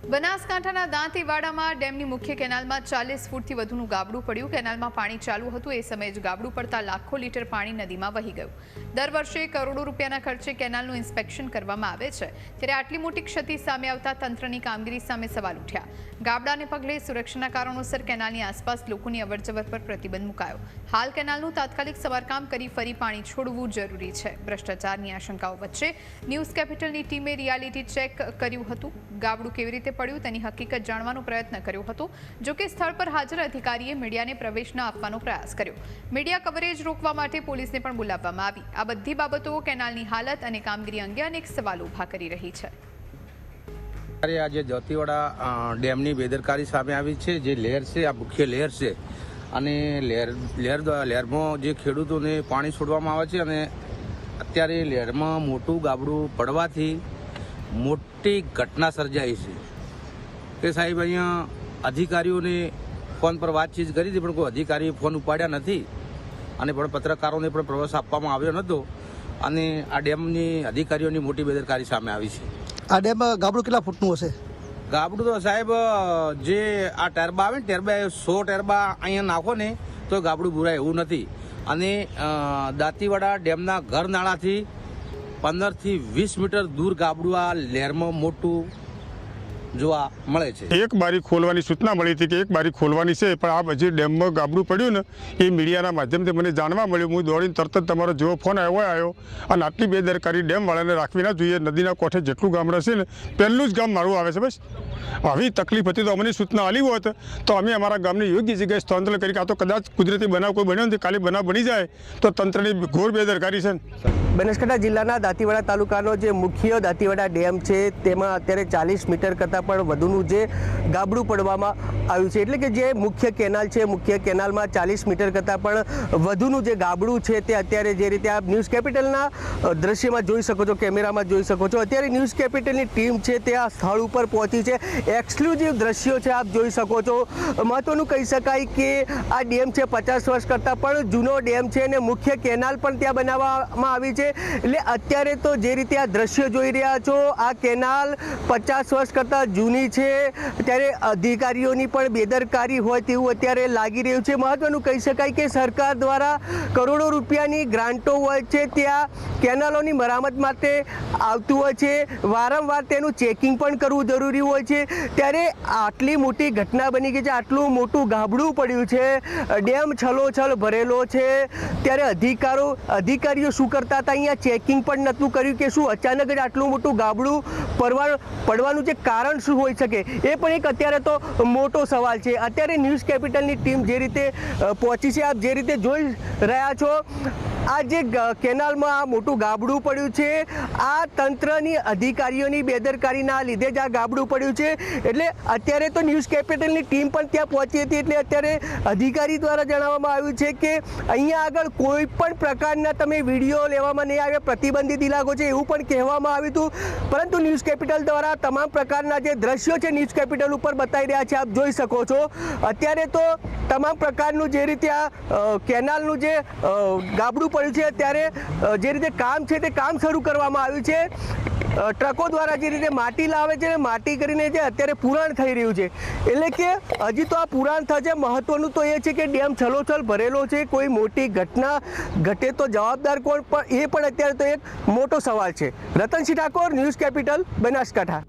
બનાસકાંઠાના દાંતીવાડામાં ડેમની મુખ્ય કેનાલમાં 40 ફૂટથી વધુનું ગાબડું પડ્યું। કેનાલમાં પાણી ચાલુ હતું એ સમયે જ ગાબડું પડતા લાખો લીટર પાણી નદીમાં વહી ગયું। દર વર્ષે કરોડો રૂપિયાના ખર્ચે કેનાલનું ઇન્સ્પેક્શન કરવામાં આવે છે, ત્યારે આટલી મોટી ક્ષતિ સામે આવતા તંત્રની કામગીરી સામે સવાલ ઉઠ્યા। ગાબડાને પગલે સુરક્ષાના કારણોસર કેનાલની આસપાસ લોકોની અવરજવર પર પ્રતિબંધ મુકાયો। હાલ કેનાલનું તાત્કાલિક સમારકામ કરી ફરી પાણી છોડવું જરૂરી છે। ભ્રષ્ટાચારની આશંકાઓ વચ્ચે ન્યૂઝ કેપિટલની ટીમે રિયાલિટી ચેક કર્યું હતું। ગાબડું કેવી રીતે પડ્યું તેની હકીકત જાણવાનો પ્રયત્ન કર્યો હતો, જો કે સ્થળ પર હાજર અધિકારીએ મીડિયાને પ્રવેશ ન આપવાનો પ્રયાસ કર્યો। મીડિયા કવરેજ રોકવા માટે પોલીસને પણ બોલાવવામાં આવી। આ બધી બાબતો કેનાલની હાલત અને કામગીરી અંગે અનેક સવાલો ઊભા કરી રહી છે। આજે દાંતીવાડા ડેમની બેદરકારી સામે આવી છે। જે લહેર છે આ મુખ્ય લહેર છે અને લહેરમાં જે ખેડૂતોને પાણી છોડવામાં આવે છે અને અત્યારે લહેરમાં મોટું ગાબડું પડવાથી મોટી ઘટના સર્જાઈ છે। કે સાહેબ અહીંયા અધિકારીઓને ફોન પર વાતચીત કરી હતી, પણ કોઈ અધિકારીએ ફોન ઉપાડ્યા નથી અને પણ પત્રકારોને પણ પ્રવેશ આપવામાં આવ્યો નહોતો અને આ ડેમની અધિકારીઓની મોટી બેદરકારી સામે આવી છે। આ ડેમ ગાબડું કેટલા ફૂટનું હશે? ગાબડું તો સાહેબ જે આ ટેરબા આવે ને ટેરબા 100 ટેરબા અહીંયા નાખો ને તો ગાબડું બુરાય એવું નથી। અને દાંતીવાડા ડેમના ઘર નાળાથી 15 થી 20 મીટર દૂર ગાબડું આ લહેરમાં મોટું જોવા મળે છે। એક બારી ખોલવાની સૂચના મળી હતી કે એક બારી ખોલવાની છે, પણ આ જે ડેમમાં ગાબડું પડ્યું ને એ મીડિયાના માધ્યમથી મને જાણવા મળ્યું। હું દોડીને તરત જ તમારો જેવો ફોન આવ્યો અને આટલી બેદરકારી ડેમવાળાને રાખવી ના જોઈએ। નદીના કોઠે જેટલું ગામ રહેશે ને પહેલું જ ગામ મારું આવે છે। બસ આવી તકલીફ હતી તો અમને સૂચના આલી હોત તો અમે અમારા ગામને યોગ્ય જગ્યાએ સ્થળાંતર કરી કે આ તો કદાચ કુદરતી બનાવ કોઈ બન્યો નથી, કાલે બનાવ બની જાય તો તંત્રની ઘોર બેદરકારી છે। બનાસકાંઠા જિલ્લાના દાંતીવાડા તાલુકાનો જે મુખ્ય દાંતીવાડા ડેમ છે તેમાં અત્યારે 40 મીટર કરતાં પણ વધુનું જે ગાબડું પડવામાં આવ્યું છે, એટલે કે જે મુખ્ય કેનાલ છે મુખ્ય કેનાલમાં 40 મીટર કરતાં પણ વધુનું જે ગાબડું છે તે અત્યારે જે રીતે આપ ન્યૂઝ કેપિટલના દ્રશ્યમાં જોઈ શકો છો, કેમેરામાં જોઈ શકો છો, અત્યારે ન્યૂઝ કેપિટલની ટીમ છે તે આ સ્થળ ઉપર પહોંચી છે। એક્સક્લુઝિવ દ્રશ્યો છે આપ જોઈ શકો છો। મહત્વનું કહી શકાય કે આ ડેમ છે 50 વર્ષ કરતાં પણ જૂનો ડેમ છે અને મુખ્ય કેનાલ પણ ત્યાં બનાવવામાં આવી છે। એટલે અત્યારે તો જે રીતે આ દ્રશ્યો જોઈ રહ્યા છો આ કેનાલ 50 વર્ષ કરતાં જૂની છે, ત્યારે અધિકારીઓની પણ બેદરકારી હોય તેવું અત્યારે લાગી રહ્યું છે। મહત્વનું કહી શકાય કે સરકાર દ્વારા કરોડો રૂપિયાની ગ્રાન્ટો હોય છે ત્યાં કેનાલોની મરામત માટે આવતું હોય છે, વારંવાર તેનું ચેકિંગ પણ કરવું જરૂરી હોય છે। ત્યારે આટલી મોટી ઘટના બની ગઈ છે, આટલું મોટું ગાબડું પડ્યું છે, ડેમ છલોછલ ભરેલો છે, ત્યારે અધિકારીઓ શું કરતા હતા? અહીંયા ચેકિંગ પણ નહોતું કર્યું કે શું અચાનક જ આટલું મોટું ગાબડું પડવાનું જે કારણ શું હોઈ શકે એ પણ એક અત્યારે તો મોટો સવાલ છે। અત્યારે ન્યૂઝ કેપિટલની ટીમ જે રીતે પહોંચી છે, આપ જે રીતે જોઈ રહ્યા છો આ જે કેનાલમાં આ મોટું ગાબડું પડ્યું છે આ તંત્રની અધિકારીઓની બેદરકારીના લીધે જ આ ગાબડું પડ્યું છે। એટલે અત્યારે તો ન્યૂઝ કેપિટલની ટીમ પણ ત્યાં પહોંચી હતી, એટલે અત્યારે અધિકારી દ્વારા જણાવવામાં આવ્યું છે કે અહીંયા આગળ કોઈ પણ પ્રકારના તમે વિડીયો લેવામાં નહીં આવે, પ્રતિબંધિત ઇલાકો છે એવું પણ કહેવામાં આવ્યું હતું, પરંતુ ન્યૂઝ કેપિટલ દ્વારા તમામ પ્રકારના જે દ્રશ્યો છે ન્યૂઝ કેપિટલ ઉપર બતાવી રહ્યા છે, આપ જોઈ શકો છો। અત્યારે તો તમામ પ્રકારનું જે રીતે આ કેનાલનું જે ગાબડું પડ્યું છે ત્યારે જે રીતે કામ છે તે કામ શરૂ કરવામાં આવ્યું છે। ટ્રકો દ્વારા જે રીતે માટી લાવે છે માટી કરીને જે અત્યારે પુરાણ થઈ રહ્યું છે, એટલે કે હજી તો આ પુરાણ થશે। મહત્વનું તો એ છે કે ડેમ છલોછલ ભરેલો છે, કોઈ મોટી ઘટના ઘટે તો જવાબદાર કોણ, પણ એ પણ અત્યારે તો એક મોટો સવાલ છે। Ratansinh Thakor, news capital, Banaskantha.